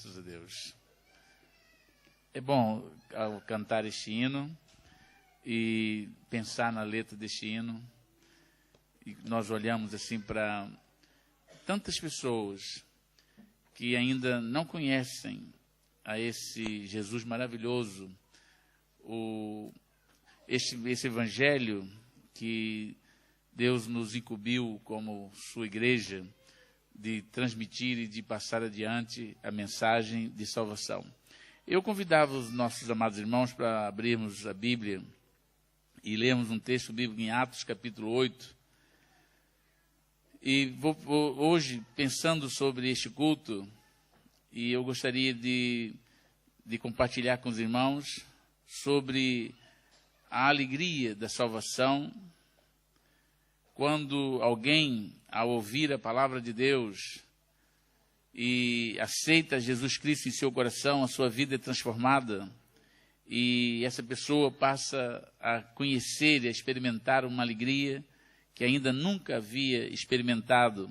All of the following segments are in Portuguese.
Graças a Deus. É bom ao cantar este hino e pensar na letra deste hino. E nós olhamos assim para tantas pessoas que ainda não conhecem a esse Jesus maravilhoso, esse evangelho que Deus nos incumbiu como sua igreja de transmitir e de passar adiante a mensagem de salvação. Eu convidava os nossos amados irmãos para abrirmos a Bíblia e lermos um texto bíblico em Atos capítulo 8. E hoje, pensando sobre este culto, e eu gostaria de compartilhar com os irmãos sobre a alegria da salvação, quando alguém, ao ouvir a palavra de Deus e aceita Jesus Cristo em seu coração, a sua vida é transformada e essa pessoa passa a conhecer e a experimentar uma alegria que ainda nunca havia experimentado.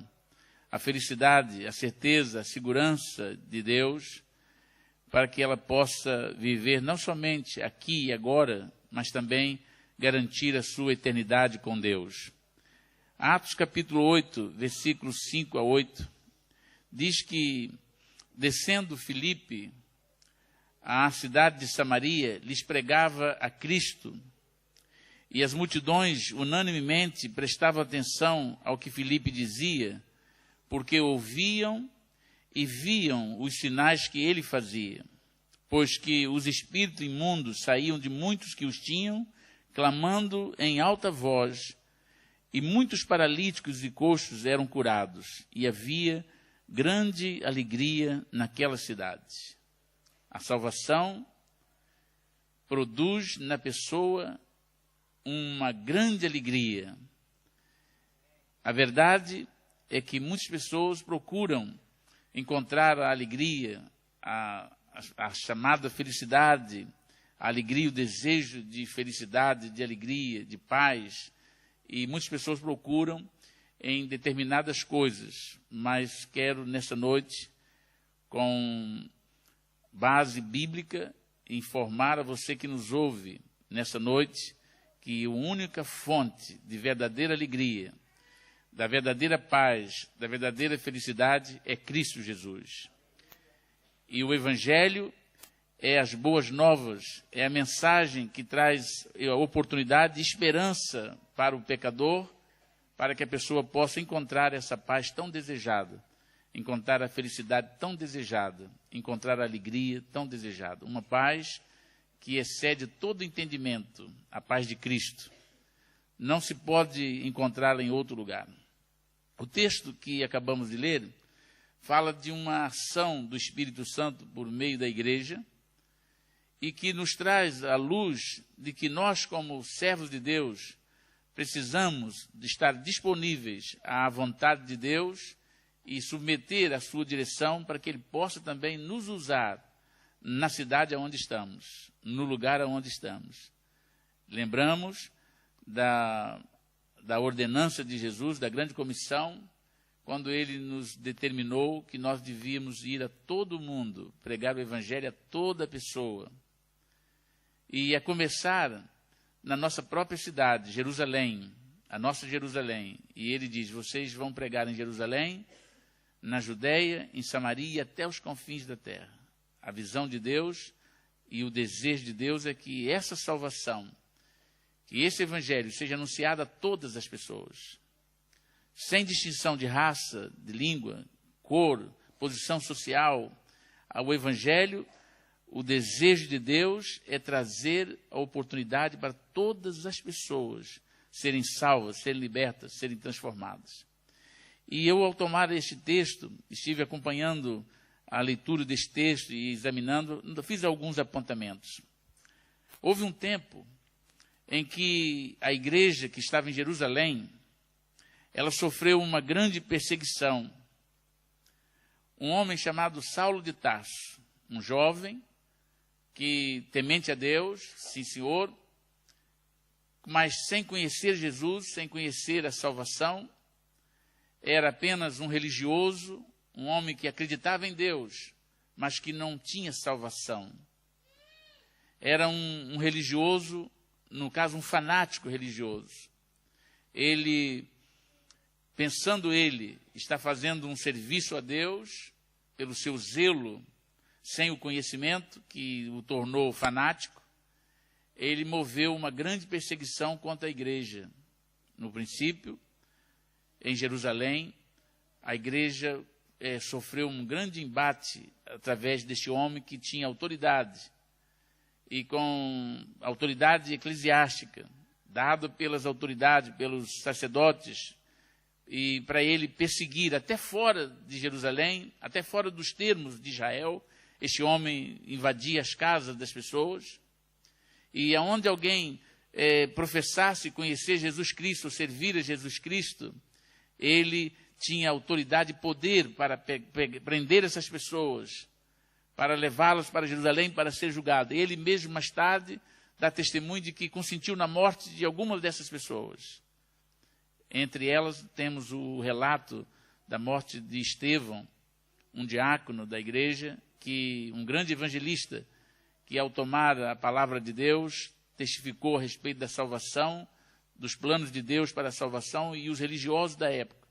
A felicidade, a certeza, a segurança de Deus, para que ela possa viver não somente aqui e agora, mas também garantir a sua eternidade com Deus. Atos capítulo 8, versículos 5 a 8, diz que, descendo Filipe à cidade de Samaria, lhes pregava a Cristo, e as multidões unanimemente prestavam atenção ao que Filipe dizia, porque ouviam e viam os sinais que ele fazia, pois que os espíritos imundos saíam de muitos que os tinham, clamando em alta voz, e muitos paralíticos e coxos eram curados, e havia grande alegria naquela cidade. A salvação produz na pessoa uma grande alegria. A verdade é que muitas pessoas procuram encontrar a alegria, a chamada felicidade, a alegria, o desejo de felicidade, de alegria, de paz. E muitas pessoas procuram em determinadas coisas, mas quero nessa noite, com base bíblica, informar a você que nos ouve nessa noite, que a única fonte de verdadeira alegria, da verdadeira paz, da verdadeira felicidade é Cristo Jesus. E o Evangelho é as boas novas, é a mensagem que traz a oportunidade de esperança para o pecador, para que a pessoa possa encontrar essa paz tão desejada, encontrar a felicidade tão desejada, encontrar a alegria tão desejada. Uma paz que excede todo entendimento, a paz de Cristo. Não se pode encontrá-la em outro lugar. O texto que acabamos de ler fala de uma ação do Espírito Santo por meio da igreja, e que nos traz a luz de que nós, como servos de Deus, precisamos de estar disponíveis à vontade de Deus e submeter a sua direção para que Ele possa também nos usar na cidade onde estamos, no lugar onde estamos. Lembramos da ordenança de Jesus, da grande comissão, quando Ele nos determinou que nós devíamos ir a todo mundo, pregar o Evangelho a toda pessoa. E a começar na nossa própria cidade, Jerusalém, a nossa Jerusalém. E ele diz, vocês vão pregar em Jerusalém, na Judeia, em Samaria e até os confins da terra. A visão de Deus e o desejo de Deus é que essa salvação, que esse Evangelho seja anunciado a todas as pessoas, sem distinção de raça, de língua, cor, posição social. O Evangelho, o desejo de Deus é trazer a oportunidade para todas as pessoas serem salvas, serem libertas, serem transformadas. E eu, ao tomar este texto, estive acompanhando a leitura deste texto e examinando, fiz alguns apontamentos. Houve um tempo em que a igreja que estava em Jerusalém, ela sofreu uma grande perseguição. Um homem chamado Saulo de Tarso, um jovem que, temente a Deus, sim senhor, mas sem conhecer Jesus, sem conhecer a salvação, era apenas um religioso, um homem que acreditava em Deus, mas que não tinha salvação. Era um religioso, no caso um fanático religioso. Ele, pensando está fazendo um serviço a Deus, pelo seu zelo, sem o conhecimento que o tornou fanático, ele moveu uma grande perseguição contra a igreja. No princípio, em Jerusalém, a igreja sofreu um grande embate através deste homem que tinha autoridade, e com autoridade eclesiástica, dado pelas autoridades, pelos sacerdotes, e para ele perseguir até fora de Jerusalém, até fora dos termos de Israel. Este homem invadia as casas das pessoas, e aonde alguém professasse conhecer Jesus Cristo, ou servir a Jesus Cristo, ele tinha autoridade e poder para prender essas pessoas, para levá-las para Jerusalém para ser julgado. Ele mesmo, mais tarde, dá testemunho de que consentiu na morte de algumas dessas pessoas. Entre elas, temos o relato da morte de Estevão, um diácono da igreja, um grande evangelista, que ao tomar a palavra de Deus, testificou a respeito da salvação, dos planos de Deus para a salvação, e os religiosos da época,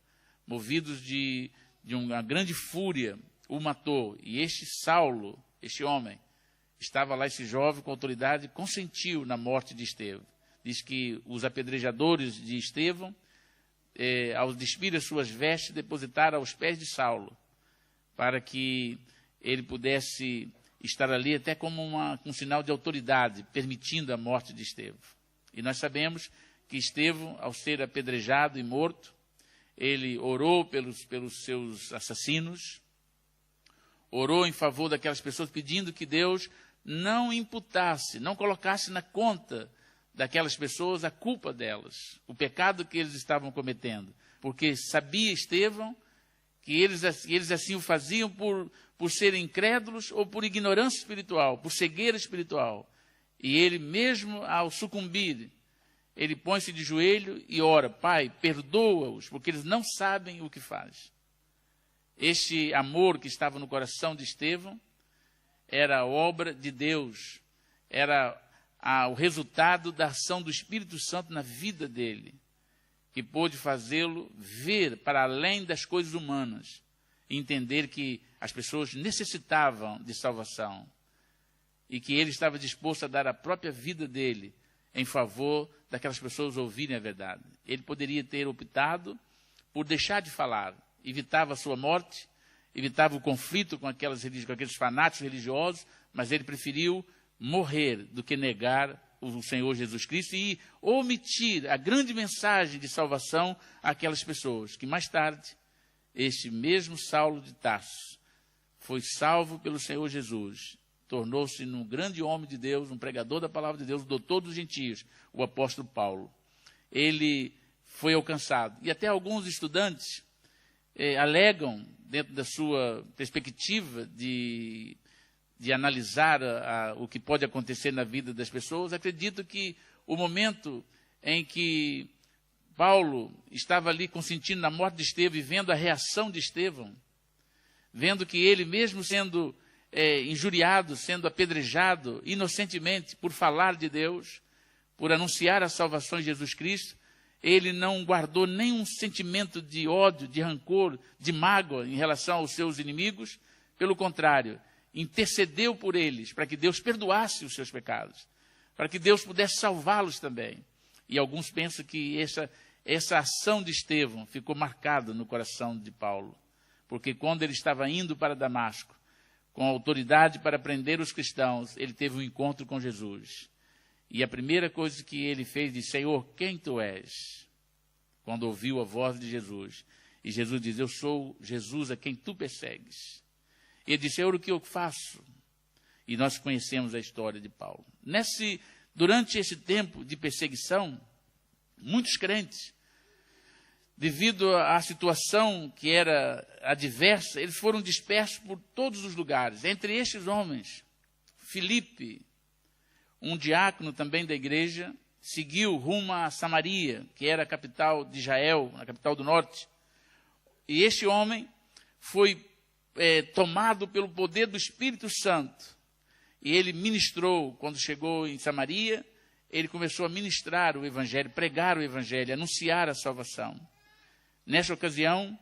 movidos de uma grande fúria, o matou. E este Saulo, este homem, estava lá, esse jovem com autoridade, consentiu na morte de Estevão. Diz que os apedrejadores de Estevão, ao despir as suas vestes, depositaram aos pés de Saulo, para que ele pudesse estar ali até como um sinal de autoridade, permitindo a morte de Estevão. E nós sabemos que Estevão, ao ser apedrejado e morto, ele orou pelos seus assassinos, orou em favor daquelas pessoas, pedindo que Deus não imputasse, não colocasse na conta daquelas pessoas a culpa delas, o pecado que eles estavam cometendo. Porque sabia Estevão que eles assim o faziam por serem incrédulos ou por ignorância espiritual, por cegueira espiritual. E ele mesmo, ao sucumbir, ele põe-se de joelho e ora: Pai, perdoa-os, porque eles não sabem o que fazem. Este amor que estava no coração de Estevão era a obra de Deus, era o resultado da ação do Espírito Santo na vida dele, que pôde fazê-lo ver para além das coisas humanas, e entender que as pessoas necessitavam de salvação, e que ele estava disposto a dar a própria vida dele em favor daquelas pessoas ouvirem a verdade. Ele poderia ter optado por deixar de falar, evitava a sua morte, evitava o conflito com aqueles fanáticos religiosos, mas ele preferiu morrer do que negar o Senhor Jesus Cristo e omitir a grande mensagem de salvação àquelas pessoas, que mais tarde, este mesmo Saulo de Tarso foi salvo pelo Senhor Jesus, tornou-se um grande homem de Deus, um pregador da palavra de Deus, doutor dos gentios, o apóstolo Paulo. Ele foi alcançado. E até alguns estudantes alegam, dentro da sua perspectiva de analisar o que pode acontecer na vida das pessoas, acredito que o momento em que Paulo estava ali consentindo na morte de Estevão e vendo a reação de Estevão, vendo que ele mesmo sendo injuriado, sendo apedrejado inocentemente por falar de Deus, por anunciar a salvação de Jesus Cristo, ele não guardou nenhum sentimento de ódio, de rancor, de mágoa em relação aos seus inimigos. Pelo contrário, intercedeu por eles, para que Deus perdoasse os seus pecados, para que Deus pudesse salvá-los também. E alguns pensam que essa ação de Estevão ficou marcada no coração de Paulo, porque quando ele estava indo para Damasco, com autoridade para prender os cristãos, ele teve um encontro com Jesus. E a primeira coisa que ele fez, disse: Senhor, quem tu és? Quando ouviu a voz de Jesus. E Jesus diz: eu sou Jesus a quem tu persegues. E ele disse: Senhor, o que eu faço? E nós conhecemos a história de Paulo. Durante esse tempo de perseguição, muitos crentes, devido à situação que era adversa, eles foram dispersos por todos os lugares. Entre estes homens, Filipe, um diácono também da igreja, seguiu rumo a Samaria, que era a capital de Israel, a capital do norte. E este homem foi tomado pelo poder do Espírito Santo. E ele ministrou, quando chegou em Samaria, ele começou a ministrar o Evangelho, pregar o Evangelho, anunciar a salvação. Nessa ocasião,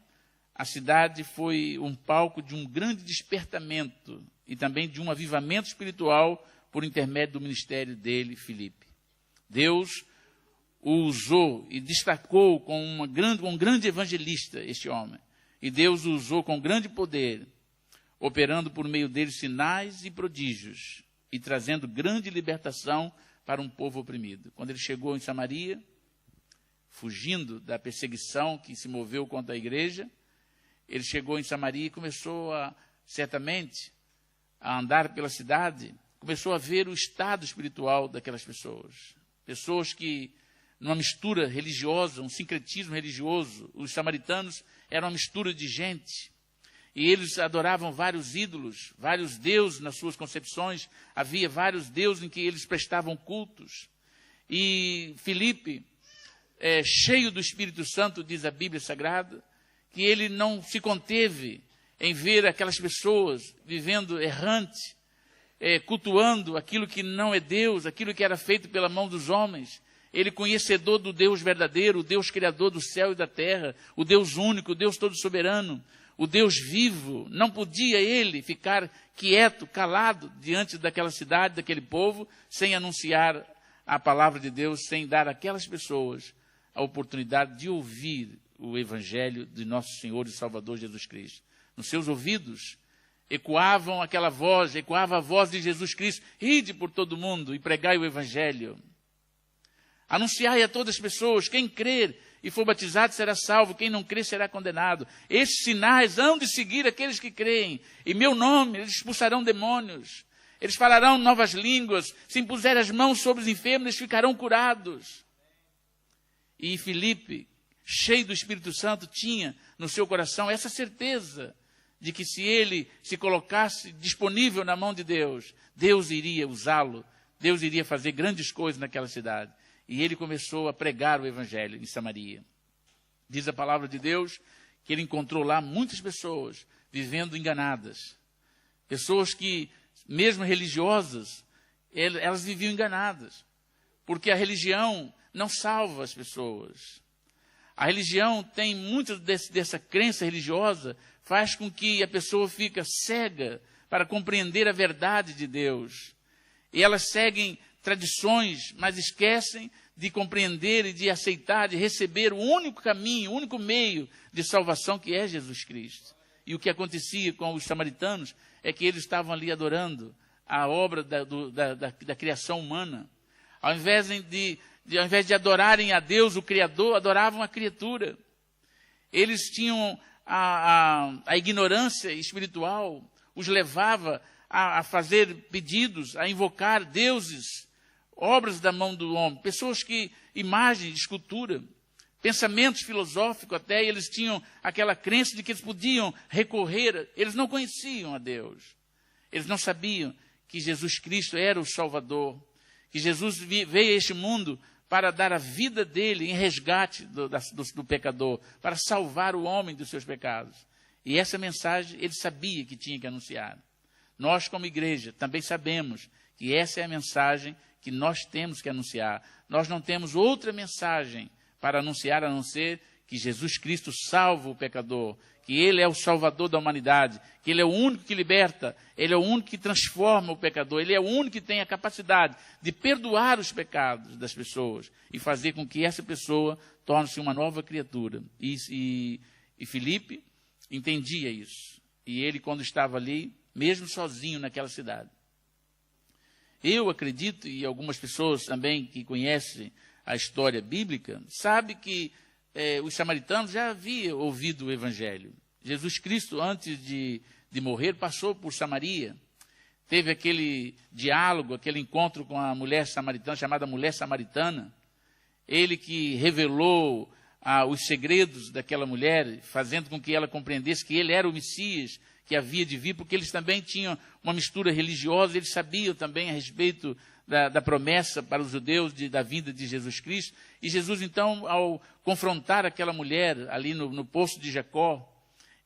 a cidade foi um palco de um grande despertamento e também de um avivamento espiritual por intermédio do ministério dele, Filipe. Deus o usou e destacou como um grande evangelista, este homem. E Deus o usou com grande poder, operando por meio dele sinais e prodígios e trazendo grande libertação para um povo oprimido. Quando ele chegou em Samaria, fugindo da perseguição que se moveu contra a igreja, ele chegou em Samaria e começou certamente, a andar pela cidade, começou a ver o estado espiritual daquelas pessoas. Pessoas que, numa mistura religiosa, um sincretismo religioso, os samaritanos eram uma mistura de gente, e eles adoravam vários ídolos, vários deuses nas suas concepções, havia vários deuses em que eles prestavam cultos. E Filipe, cheio do Espírito Santo, diz a Bíblia Sagrada, que ele não se conteve em ver aquelas pessoas vivendo errante, cultuando aquilo que não é Deus, aquilo que era feito pela mão dos homens. Ele, conhecedor do Deus verdadeiro, o Deus criador do céu e da terra, o Deus único, o Deus todo soberano, o Deus vivo, não podia ele ficar quieto, calado, diante daquela cidade, daquele povo, sem anunciar a palavra de Deus, sem dar àquelas pessoas a oportunidade de ouvir o Evangelho de nosso Senhor e Salvador Jesus Cristo. Nos seus ouvidos ecoava a voz de Jesus Cristo: ide por todo mundo e pregai o Evangelho. Anunciai a todas as pessoas, quem crer e for batizado será salvo, quem não crer será condenado. Estes sinais hão de seguir aqueles que creem. Em meu nome eles expulsarão demônios, eles falarão novas línguas, se impuserem as mãos sobre os enfermos, eles ficarão curados. E Filipe, cheio do Espírito Santo, tinha no seu coração essa certeza de que se ele se colocasse disponível na mão de Deus, Deus iria usá-lo, Deus iria fazer grandes coisas naquela cidade. E ele começou a pregar o Evangelho em Samaria. Diz a palavra de Deus que ele encontrou lá muitas pessoas vivendo enganadas. Pessoas que, mesmo religiosas, elas viviam enganadas. Porque a religião não salva as pessoas. A religião tem muito dessa crença religiosa, faz com que a pessoa fique cega para compreender a verdade de Deus. E elas seguem tradições, mas esquecem de compreender e de aceitar, de receber o único caminho, o único meio de salvação, que é Jesus Cristo. E o que acontecia com os samaritanos é que eles estavam ali adorando a obra da criação humana. Ao invés de adorarem a Deus, o Criador, adoravam a criatura. Eles tinham a ignorância espiritual, os levava a fazer pedidos, a invocar deuses, obras da mão do homem, pessoas que, imagens, escultura, pensamentos filosóficos até, eles tinham aquela crença de que eles podiam recorrer, eles não conheciam a Deus, eles não sabiam que Jesus Cristo era o Salvador, que Jesus veio a este mundo para dar a vida dele em resgate do pecador, para salvar o homem dos seus pecados. E essa mensagem ele sabia que tinha que anunciar. Nós, como igreja, também sabemos que essa é a mensagem que nós temos que anunciar. Nós não temos outra mensagem para anunciar, a não ser que Jesus Cristo salva o pecador, que Ele é o Salvador da humanidade, que Ele é o único que liberta, Ele é o único que transforma o pecador, Ele é o único que tem a capacidade de perdoar os pecados das pessoas e fazer com que essa pessoa torne-se uma nova criatura. E Filipe entendia isso. E ele, quando estava ali, mesmo sozinho naquela cidade, eu acredito, e algumas pessoas também que conhecem a história bíblica, sabem que os samaritanos já haviam ouvido o Evangelho. Jesus Cristo, antes de morrer, passou por Samaria. Teve aquele diálogo, aquele encontro com a mulher samaritana, chamada mulher samaritana. Ele que revelou os segredos daquela mulher, fazendo com que ela compreendesse que ele era o Messias, que havia de vir, porque eles também tinham uma mistura religiosa, eles sabiam também a respeito da promessa para os judeus da vinda de Jesus Cristo. E Jesus, então, ao confrontar aquela mulher ali no poço de Jacó,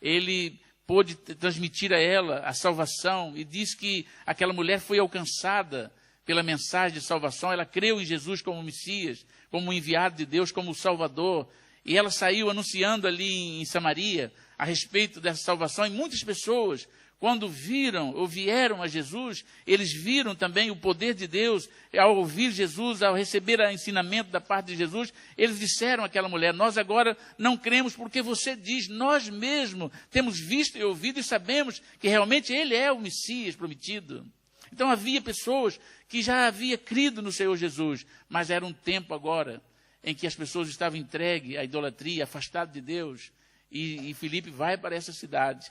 ele pôde transmitir a ela a salvação, e diz que aquela mulher foi alcançada pela mensagem de salvação. Ela creu em Jesus como Messias, como enviado de Deus, como Salvador, e ela saiu anunciando ali em Samaria a respeito dessa salvação, e muitas pessoas, quando viram ou vieram a Jesus, eles viram também o poder de Deus. Ao ouvir Jesus, ao receber o ensinamento da parte de Jesus, eles disseram àquela mulher: nós agora não cremos porque você diz, nós mesmos temos visto e ouvido e sabemos que realmente Ele é o Messias prometido. Então havia pessoas que já haviam crido no Senhor Jesus, mas era um tempo agora em que as pessoas estavam entregues à idolatria, afastadas de Deus, e Filipe vai para essa cidade.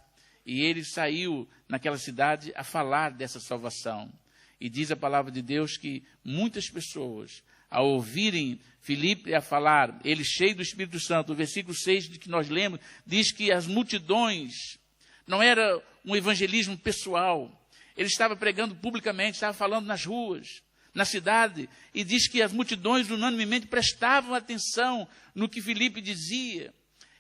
E ele saiu naquela cidade a falar dessa salvação. E diz a palavra de Deus que muitas pessoas, ao ouvirem Filipe a falar, ele cheio do Espírito Santo, o versículo 6 de que nós lemos, diz que as multidões, não era um evangelismo pessoal, ele estava pregando publicamente, estava falando nas ruas, na cidade, e diz que as multidões unanimemente prestavam atenção no que Filipe dizia.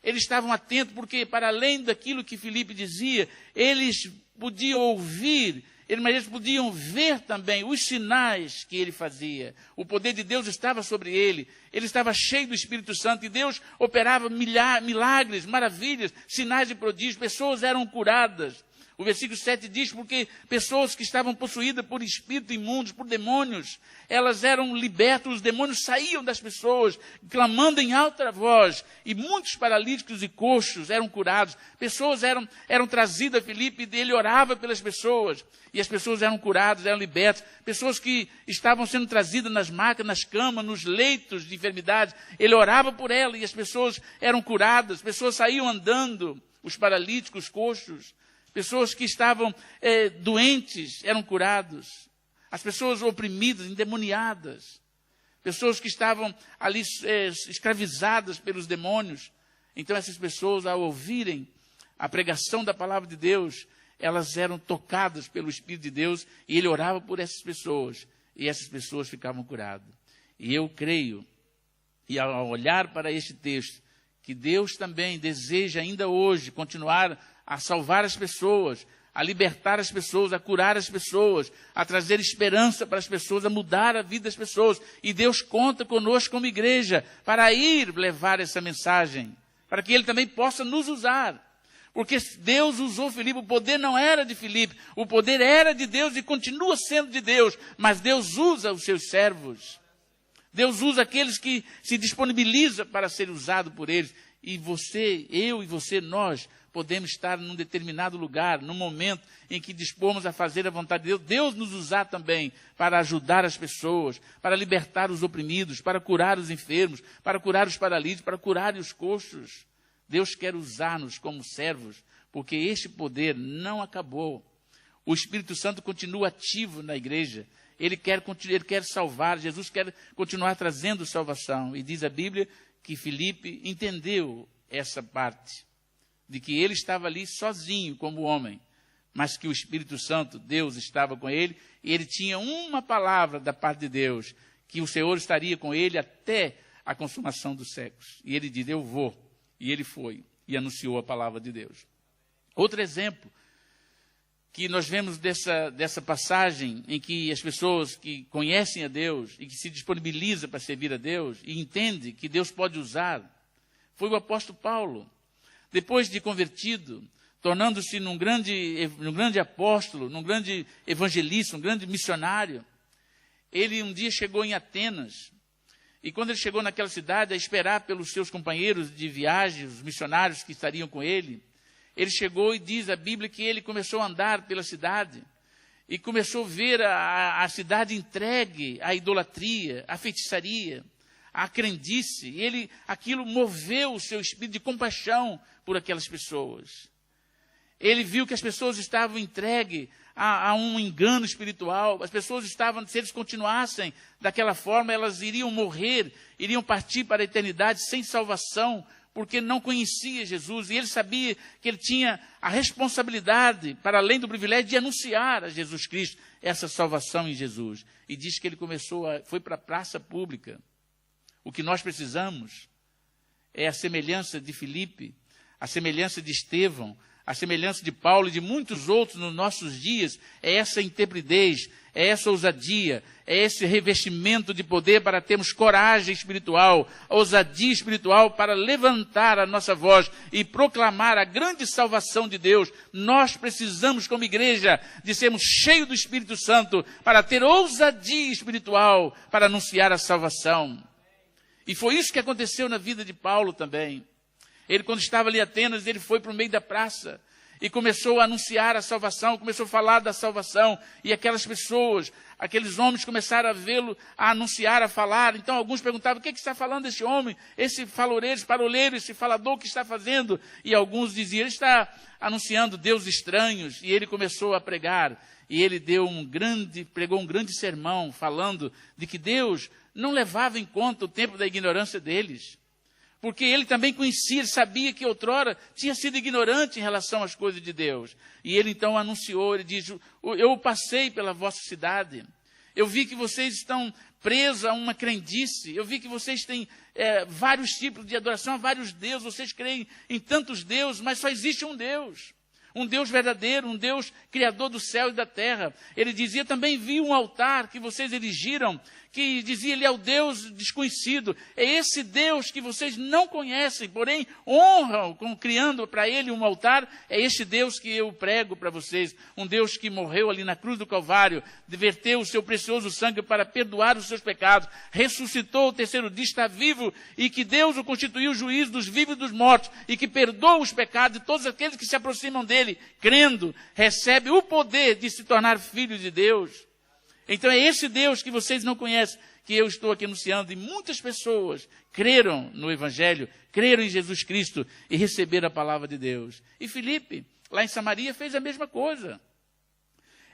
Eles estavam atentos porque, para além daquilo que Filipe dizia, eles podiam ouvir, mas eles podiam ver também os sinais que ele fazia. O poder de Deus estava sobre ele. Ele estava cheio do Espírito Santo e Deus operava milagres, maravilhas, sinais e prodígios. Pessoas eram curadas. O versículo 7 diz, porque pessoas que estavam possuídas por espíritos imundos, por demônios, elas eram libertas, os demônios saíam das pessoas, clamando em alta voz, e muitos paralíticos e coxos eram curados. Pessoas eram trazidas a Filipe, e ele orava pelas pessoas, e as pessoas eram curadas, eram libertas. Pessoas que estavam sendo trazidas nas macas, nas camas, nos leitos de enfermidade, ele orava por elas, e as pessoas eram curadas, pessoas saíam andando, os paralíticos, os coxos. Pessoas que estavam doentes eram curados. As pessoas oprimidas, endemoniadas. Pessoas que estavam ali escravizadas pelos demônios. Então essas pessoas, ao ouvirem a pregação da palavra de Deus, elas eram tocadas pelo Espírito de Deus, e ele orava por essas pessoas, e essas pessoas ficavam curadas. E eu creio, e ao olhar para este texto, que Deus também deseja ainda hoje continuar a salvar as pessoas, a libertar as pessoas, a curar as pessoas, a trazer esperança para as pessoas, a mudar a vida das pessoas. E Deus conta conosco como igreja para ir levar essa mensagem, para que Ele também possa nos usar. Porque Deus usou Filipe, o poder não era de Filipe, o poder era de Deus e continua sendo de Deus, mas Deus usa os seus servos. Deus usa aqueles que se disponibilizam para ser usado por eles. E você, eu e você, nós podemos estar num determinado lugar, num momento em que dispomos a fazer a vontade de Deus. Deus nos usar também para ajudar as pessoas, para libertar os oprimidos, para curar os enfermos, para curar os paralíticos, para curar os coxos. Deus quer usar-nos como servos, porque este poder não acabou. O Espírito Santo continua ativo na igreja. Ele quer salvar, Jesus quer continuar trazendo salvação. E diz a Bíblia que Filipe entendeu essa parte, de que ele estava ali sozinho como homem, mas que o Espírito Santo, Deus, estava com ele, e ele tinha uma palavra da parte de Deus, que o Senhor estaria com ele até a consumação dos séculos. E ele diz, eu vou. E ele foi, e anunciou a palavra de Deus. Outro exemplo que nós vemos dessa passagem, em que as pessoas que conhecem a Deus, e que se disponibilizam para servir a Deus, e entendem que Deus pode usar, foi o apóstolo Paulo. Depois de convertido, tornando-se num grande apóstolo, num grande evangelista, um grande missionário, ele um dia chegou em Atenas, e quando ele chegou naquela cidade, a esperar pelos seus companheiros de viagem, os missionários que estariam com ele, ele chegou e diz a Bíblia que ele começou a andar pela cidade, e começou a ver a cidade entregue à idolatria, à feitiçaria, à crendice, e aquilo moveu o seu espírito de compaixão por aquelas pessoas. Ele viu que as pessoas estavam entregues a um engano espiritual, as pessoas estavam, se eles continuassem daquela forma, elas iriam morrer, iriam partir para a eternidade sem salvação, porque não conhecia Jesus, e ele sabia que ele tinha a responsabilidade, para além do privilégio, de anunciar a Jesus Cristo essa salvação em Jesus. E diz que ele foi para a praça pública. O que nós precisamos é a semelhança de Filipe, a semelhança de Estevão, a semelhança de Paulo e de muitos outros nos nossos dias, é essa intrepidez, é essa ousadia, é esse revestimento de poder para termos coragem espiritual, ousadia espiritual para levantar a nossa voz e proclamar a grande salvação de Deus. Nós precisamos, como igreja, de sermos cheios do Espírito Santo para ter ousadia espiritual para anunciar a salvação. E foi isso que aconteceu na vida de Paulo também. Ele, quando estava ali em Atenas, ele foi para o meio da praça e começou a anunciar a salvação, começou a falar da salvação. E aquelas pessoas, aqueles homens começaram a vê-lo, a anunciar, a falar. Então alguns perguntavam, o que está falando esse homem, esse faloreiro, esse paroleiro, esse falador, o que está fazendo? E alguns diziam, ele está anunciando deuses estranhos. E ele começou a pregar. E ele pregou um grande sermão, falando de que Deus não levava em conta o tempo da ignorância deles. Porque ele também conhecia, ele sabia que outrora tinha sido ignorante em relação às coisas de Deus. E ele então anunciou, ele diz, eu passei pela vossa cidade, eu vi que vocês estão presos a uma crendice, eu vi que vocês têm vários tipos de adoração a vários deuses, vocês creem em tantos deuses, mas só existe um Deus verdadeiro, um Deus criador do céu e da terra. Ele dizia, também vi um altar que vocês erigiram, que dizia, ele é o Deus desconhecido. É esse Deus que vocês não conhecem, porém honram, criando para ele um altar. É este Deus que eu prego para vocês. Um Deus que morreu ali na cruz do Calvário, verteu o seu precioso sangue para perdoar os seus pecados, ressuscitou o terceiro dia, está vivo, e que Deus o constituiu juiz dos vivos e dos mortos, e que perdoa os pecados de todos aqueles que se aproximam dele, crendo, recebe o poder de se tornar filho de Deus. Então é esse Deus que vocês não conhecem, que eu estou aqui anunciando. E muitas pessoas creram no Evangelho, creram em Jesus Cristo e receberam a palavra de Deus. E Filipe, lá em Samaria, fez a mesma coisa.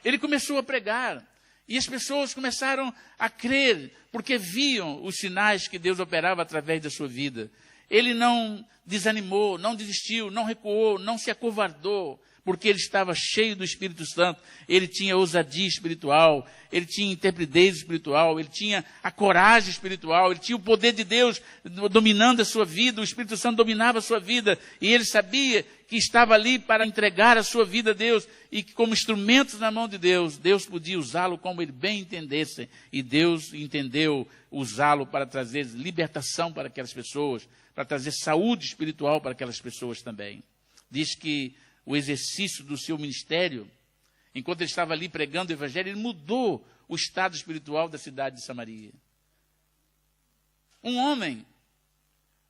Ele começou a pregar. E as pessoas começaram a crer, porque viam os sinais que Deus operava através da sua vida. Ele não desanimou, não desistiu, não recuou, não se acovardou, porque ele estava cheio do Espírito Santo, ele tinha ousadia espiritual, ele tinha intrepidez espiritual, ele tinha a coragem espiritual, ele tinha o poder de Deus dominando a sua vida, o Espírito Santo dominava a sua vida, e ele sabia que estava ali para entregar a sua vida a Deus, e que como instrumentos na mão de Deus, Deus podia usá-lo como ele bem entendesse, e Deus entendeu usá-lo para trazer libertação para aquelas pessoas, para trazer saúde espiritual para aquelas pessoas também. Diz que o exercício do seu ministério, enquanto ele estava ali pregando o Evangelho, ele mudou o estado espiritual da cidade de Samaria. Um homem,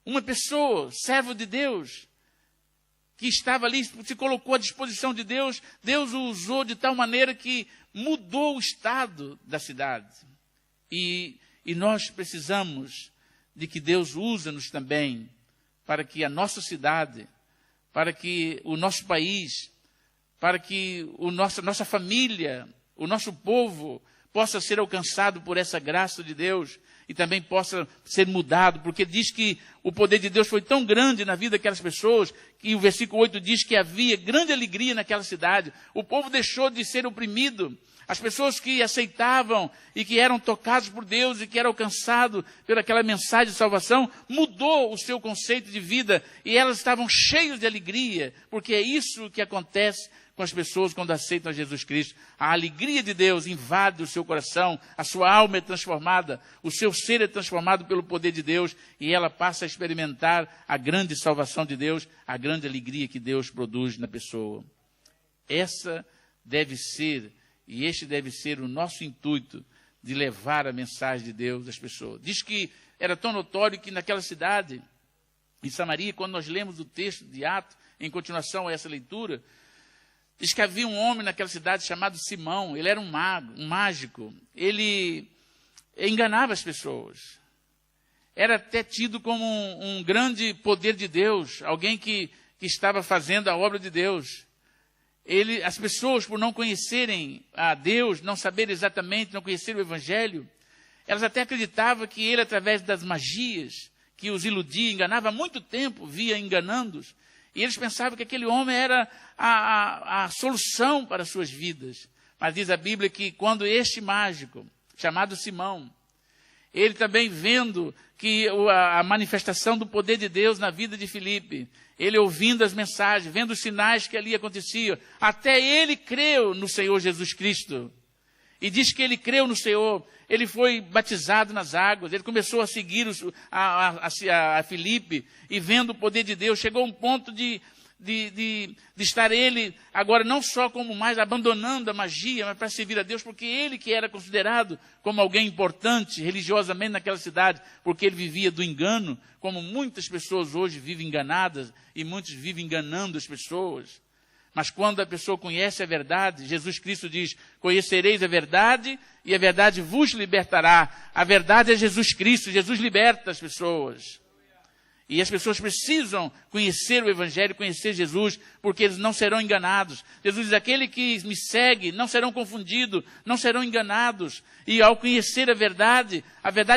uma pessoa, servo de Deus, que estava ali, se colocou à disposição de Deus, Deus o usou de tal maneira que mudou o estado da cidade. E nós precisamos de que Deus use-nos também para que a nossa cidade, para que o nosso país, para que nossa família, o nosso povo possa ser alcançado por essa graça de Deus e também possa ser mudado, porque diz que o poder de Deus foi tão grande na vida daquelas pessoas, que o versículo 8 diz que havia grande alegria naquela cidade. O povo deixou de ser oprimido. As pessoas que aceitavam e que eram tocados por Deus e que eram alcançados pelaquela mensagem de salvação, mudou o seu conceito de vida e elas estavam cheias de alegria, porque é isso que acontece com as pessoas quando aceitam a Jesus Cristo. A alegria de Deus invade o seu coração, a sua alma é transformada, o seu ser é transformado pelo poder de Deus e ela passa a experimentar a grande salvação de Deus, a grande alegria que Deus produz na pessoa. Essa deve ser... E este deve ser o nosso intuito de levar a mensagem de Deus às pessoas. Diz que era tão notório que naquela cidade, em Samaria, quando nós lemos o texto de Atos, em continuação a essa leitura, diz que havia um homem naquela cidade chamado Simão. Ele era um mago, um mágico. Ele enganava as pessoas. Era até tido como um grande poder de Deus, alguém que estava fazendo a obra de Deus. As pessoas, por não conhecerem a Deus, não saberem exatamente, não conhecerem o Evangelho, elas até acreditavam que ele, através das magias, que os iludia, enganava há muito tempo, via enganando-os, e eles pensavam que aquele homem era a solução para as suas vidas. Mas diz a Bíblia que quando este mágico, chamado Simão, Ele também vendo que a manifestação do poder de Deus na vida de Filipe, ele ouvindo as mensagens, vendo os sinais que ali aconteciam, até ele creu no Senhor Jesus Cristo. E diz que ele creu no Senhor, ele foi batizado nas águas, ele começou a seguir a Filipe, e vendo o poder de Deus, chegou a um ponto de estar ele agora não só como mais abandonando a magia, mas para servir a Deus, porque ele que era considerado como alguém importante religiosamente naquela cidade, porque ele vivia do engano, como muitas pessoas hoje vivem enganadas, e muitos vivem enganando as pessoas. Mas quando a pessoa conhece a verdade, Jesus Cristo diz, conhecereis a verdade e a verdade vos libertará. A verdade é Jesus Cristo, Jesus liberta as pessoas. E as pessoas precisam conhecer o Evangelho, conhecer Jesus, porque eles não serão enganados. Jesus diz, aquele que me segue não serão confundidos, não serão enganados. E ao conhecer a verdade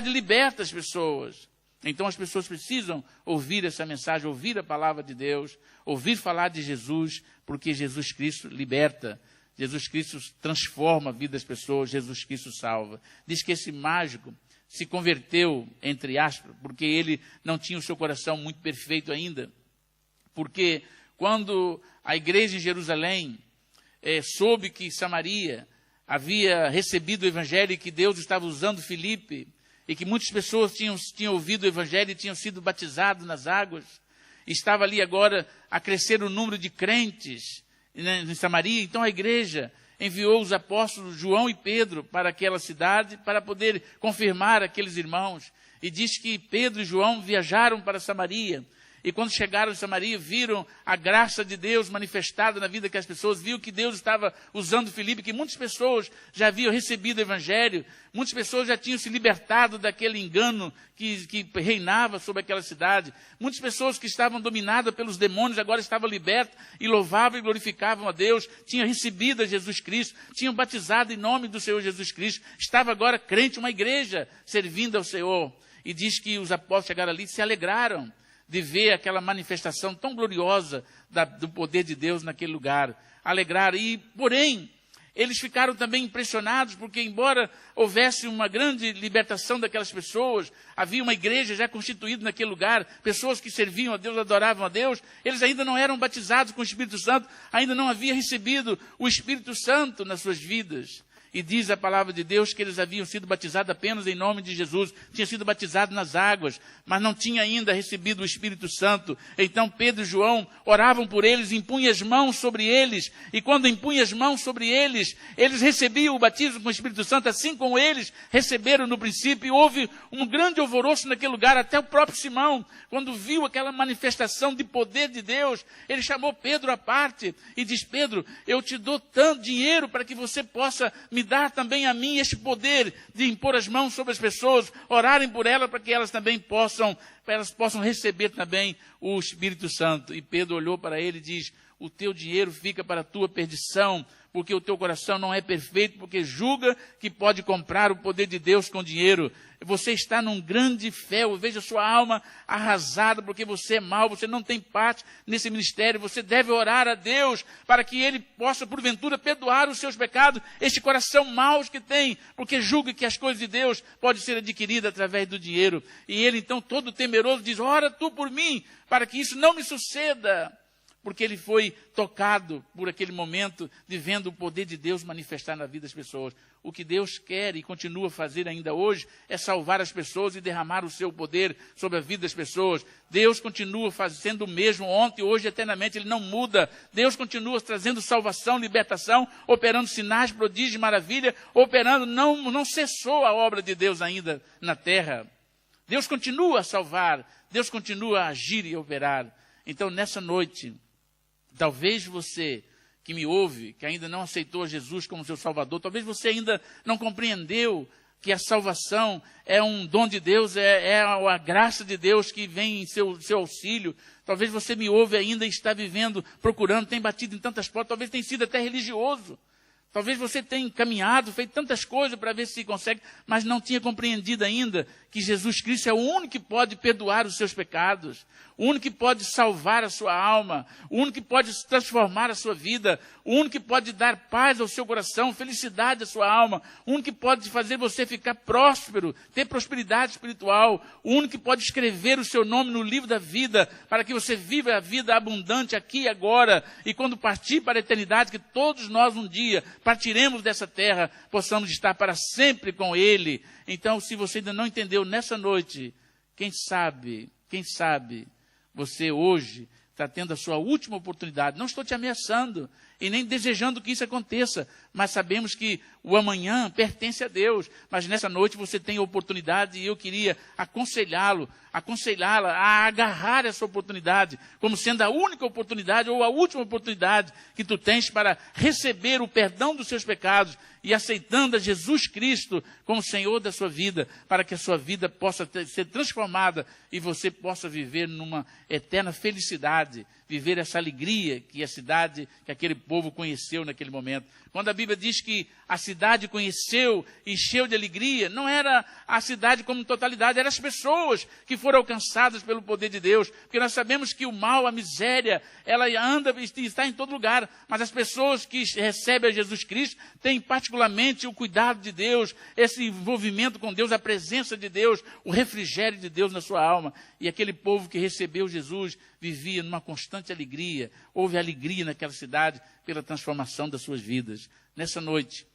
liberta as pessoas. Então as pessoas precisam ouvir essa mensagem, ouvir a palavra de Deus, ouvir falar de Jesus, porque Jesus Cristo liberta. Jesus Cristo transforma a vida das pessoas, Jesus Cristo salva. Diz que esse mágico se converteu, entre aspas, porque ele não tinha o seu coração muito perfeito ainda. Porque quando a igreja em Jerusalém soube que Samaria havia recebido o Evangelho e que Deus estava usando Filipe, e que muitas pessoas tinham ouvido o Evangelho e tinham sido batizados nas águas, estava ali agora a crescer o número de crentes em Samaria. Então a igreja enviou os apóstolos João e Pedro para aquela cidade para poder confirmar aqueles irmãos. E diz que Pedro e João viajaram para Samaria. E quando chegaram em Samaria, viram a graça de Deus manifestada na vida das pessoas, viu que Deus estava usando Filipe, que muitas pessoas já haviam recebido o Evangelho, muitas pessoas já tinham se libertado daquele engano que reinava sobre aquela cidade. Muitas pessoas que estavam dominadas pelos demônios agora estavam libertas e louvavam e glorificavam a Deus, tinham recebido a Jesus Cristo, tinham batizado em nome do Senhor Jesus Cristo, estava agora crente, uma igreja servindo ao Senhor. E diz que os apóstolos chegaram ali e se alegraram de ver aquela manifestação tão gloriosa do poder de Deus naquele lugar. Alegraram. E, porém, eles ficaram também impressionados, porque embora houvesse uma grande libertação daquelas pessoas, havia uma igreja já constituída naquele lugar, pessoas que serviam a Deus, adoravam a Deus, eles ainda não eram batizados com o Espírito Santo, ainda não haviam recebido o Espírito Santo nas suas vidas. E diz a palavra de Deus que eles haviam sido batizados apenas em nome de Jesus. Tinham sido batizados nas águas, mas não tinham ainda recebido o Espírito Santo. Então Pedro e João oravam por eles, impunham as mãos sobre eles. E quando impunham as mãos sobre eles, eles recebiam o batismo com o Espírito Santo, assim como eles receberam no princípio. E houve um grande alvoroço naquele lugar, até o próprio Simão, quando viu aquela manifestação de poder de Deus, ele chamou Pedro à parte e diz, Pedro, eu te dou tanto dinheiro para que você possa me dar também a mim este poder de impor as mãos sobre as pessoas, orarem por elas para que elas também possam receber também o Espírito Santo. E Pedro olhou para ele e diz, o teu dinheiro fica para a tua perdição, porque o teu coração não é perfeito, porque julga que pode comprar o poder de Deus com dinheiro. Você está num grande fel, veja sua alma arrasada, porque você é mau, você não tem parte nesse ministério. Você deve orar a Deus para que Ele possa, porventura, perdoar os seus pecados, este coração mau que tem, porque julga que as coisas de Deus podem ser adquiridas através do dinheiro. E ele, então, todo temeroso, diz, ora tu por mim, para que isso não me suceda. Porque ele foi tocado por aquele momento de vendo o poder de Deus manifestar na vida das pessoas. O que Deus quer e continua a fazer ainda hoje é salvar as pessoas e derramar o seu poder sobre a vida das pessoas. Deus continua fazendo o mesmo ontem, hoje, eternamente, Ele não muda. Deus continua trazendo salvação, libertação, operando sinais, prodígios e maravilha, operando, não cessou a obra de Deus ainda na terra. Deus continua a salvar, Deus continua a agir e a operar. Então, nessa noite, talvez você que me ouve, que ainda não aceitou Jesus como seu Salvador, talvez você ainda não compreendeu que a salvação é um dom de Deus, é a graça de Deus que vem em seu auxílio. Talvez você me ouve ainda e está vivendo, procurando, tem batido em tantas portas, talvez tenha sido até religioso. Talvez você tenha caminhado, feito tantas coisas para ver se consegue, mas não tinha compreendido ainda que Jesus Cristo é o único que pode perdoar os seus pecados, o único que pode salvar a sua alma, o único que pode transformar a sua vida, o único que pode dar paz ao seu coração, felicidade à sua alma, o único que pode fazer você ficar próspero, ter prosperidade espiritual, o único que pode escrever o seu nome no livro da vida, para que você viva a vida abundante aqui e agora, e quando partir para a eternidade, que todos nós um dia partiremos dessa terra, possamos estar para sempre com Ele. Então, se você ainda não entendeu nessa noite, quem sabe, você hoje está tendo a sua última oportunidade. Não estou te ameaçando e nem desejando que isso aconteça, mas sabemos que o amanhã pertence a Deus. Mas nessa noite você tem a oportunidade e eu queria aconselhá-la a agarrar essa oportunidade como sendo a única oportunidade ou a última oportunidade que tu tens para receber o perdão dos seus pecados e aceitando a Jesus Cristo como Senhor da sua vida, para que a sua vida possa ser transformada e você possa viver numa eterna felicidade, viver essa alegria que a cidade, que aquele povo conheceu naquele momento. Quando a Bíblia diz que a cidade conheceu, encheu de alegria, não era a cidade como totalidade, eram as pessoas que foram alcançadas pelo poder de Deus, porque nós sabemos que o mal, a miséria, ela anda e está em todo lugar, mas as pessoas que recebem a Jesus Cristo têm particularmente o cuidado de Deus, esse envolvimento com Deus, a presença de Deus, o refrigério de Deus na sua alma. E aquele povo que recebeu Jesus vivia numa constante alegria, houve alegria naquela cidade pela transformação das suas vidas. Nessa noite,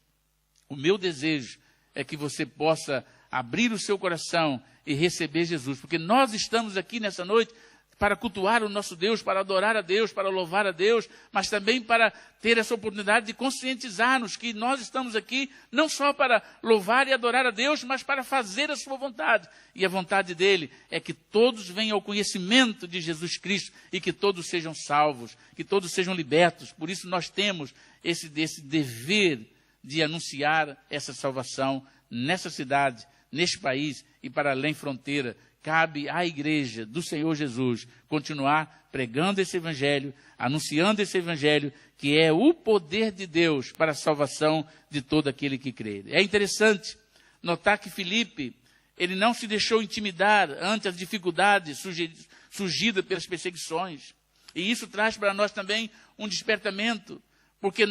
o meu desejo é que você possa abrir o seu coração e receber Jesus, porque nós estamos aqui nessa noite para cultuar o nosso Deus, para adorar a Deus, para louvar a Deus, mas também para ter essa oportunidade de conscientizar-nos que nós estamos aqui não só para louvar e adorar a Deus, mas para fazer a sua vontade. E a vontade dele é que todos venham ao conhecimento de Jesus Cristo e que todos sejam salvos, que todos sejam libertos. Por isso nós temos esse dever de anunciar essa salvação nessa cidade, neste país e para além fronteira. Cabe à igreja do Senhor Jesus continuar pregando esse evangelho, anunciando esse evangelho, que é o poder de Deus para a salvação de todo aquele que crê. É interessante notar que Filipe, ele não se deixou intimidar ante as dificuldades surgidas pelas perseguições. E isso traz para nós também um despertamento, porque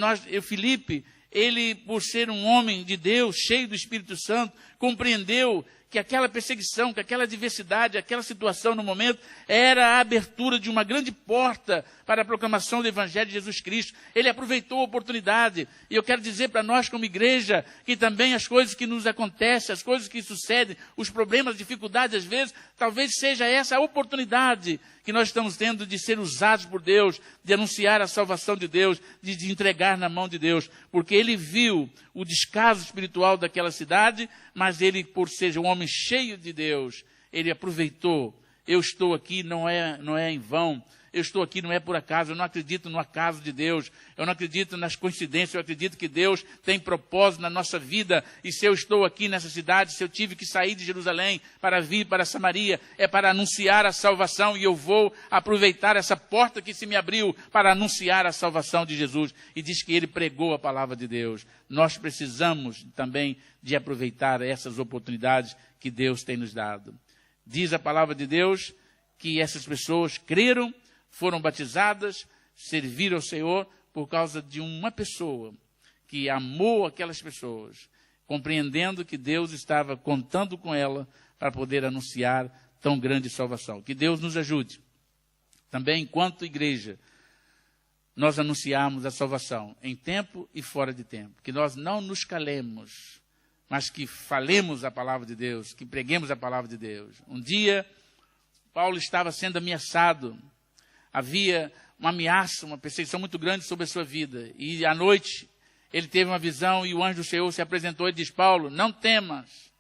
Filipe, ele, por ser um homem de Deus, cheio do Espírito Santo, compreendeu que aquela perseguição, que aquela adversidade, aquela situação no momento, era a abertura de uma grande porta para a proclamação do Evangelho de Jesus Cristo. Ele aproveitou a oportunidade. E eu quero dizer para nós como igreja, que também as coisas que nos acontecem, as coisas que sucedem, os problemas, as dificuldades, às vezes, talvez seja essa a oportunidade que nós estamos tendo de ser usados por Deus, de anunciar a salvação de Deus, de entregar na mão de Deus. Porque ele viu o descaso espiritual daquela cidade, mas ele, por ser um homem cheio de Deus, ele aproveitou. Eu estou aqui, não é em vão. Eu estou aqui, não é por acaso. Eu não acredito no acaso de Deus. Eu não acredito nas coincidências. Eu acredito que Deus tem propósito na nossa vida. E se eu estou aqui nessa cidade, se eu tive que sair de Jerusalém para vir para Samaria, é para anunciar a salvação. E eu vou aproveitar essa porta que se me abriu para anunciar a salvação de Jesus. E diz que ele pregou a palavra de Deus. Nós precisamos também de aproveitar essas oportunidades que Deus tem nos dado. Diz a palavra de Deus que essas pessoas creram, foram batizadas, serviram ao Senhor por causa de uma pessoa que amou aquelas pessoas, compreendendo que Deus estava contando com ela para poder anunciar tão grande salvação. Que Deus nos ajude. Também, enquanto igreja, nós anunciarmos a salvação em tempo e fora de tempo. Que nós não nos calemos, mas que falemos a palavra de Deus, que preguemos a palavra de Deus. Um dia, Paulo estava sendo ameaçado. Havia uma ameaça, uma perseguição muito grande sobre a sua vida. E à noite, ele teve uma visão e o anjo do Senhor se apresentou e disse: Paulo, não temas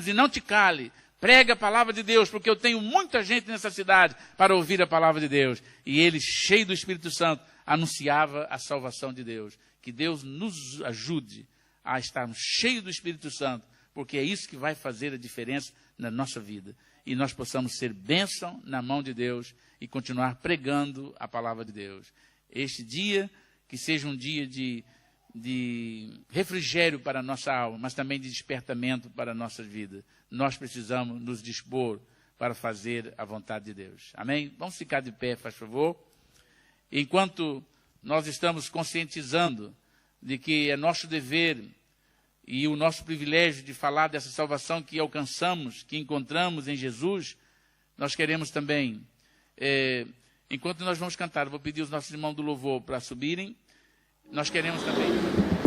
e não te cale. Prega a palavra de Deus, porque eu tenho muita gente nessa cidade para ouvir a palavra de Deus. E ele, cheio do Espírito Santo, anunciava a salvação de Deus. Que Deus nos ajude a estarmos cheios do Espírito Santo, porque é isso que vai fazer a diferença na nossa vida. E nós possamos ser bênção na mão de Deus e continuar pregando a palavra de Deus. Este dia, que seja um dia de de refrigério para a nossa alma, mas também de despertamento para a nossa vida. Nós precisamos nos dispor para fazer a vontade de Deus. Amém? Vamos ficar de pé, faz favor. Enquanto nós estamos conscientizando de que é nosso dever e o nosso privilégio de falar dessa salvação que alcançamos, que encontramos em Jesus, nós queremos também, enquanto nós vamos cantar, eu vou pedir os nossos irmãos do louvor para subirem, nós queremos também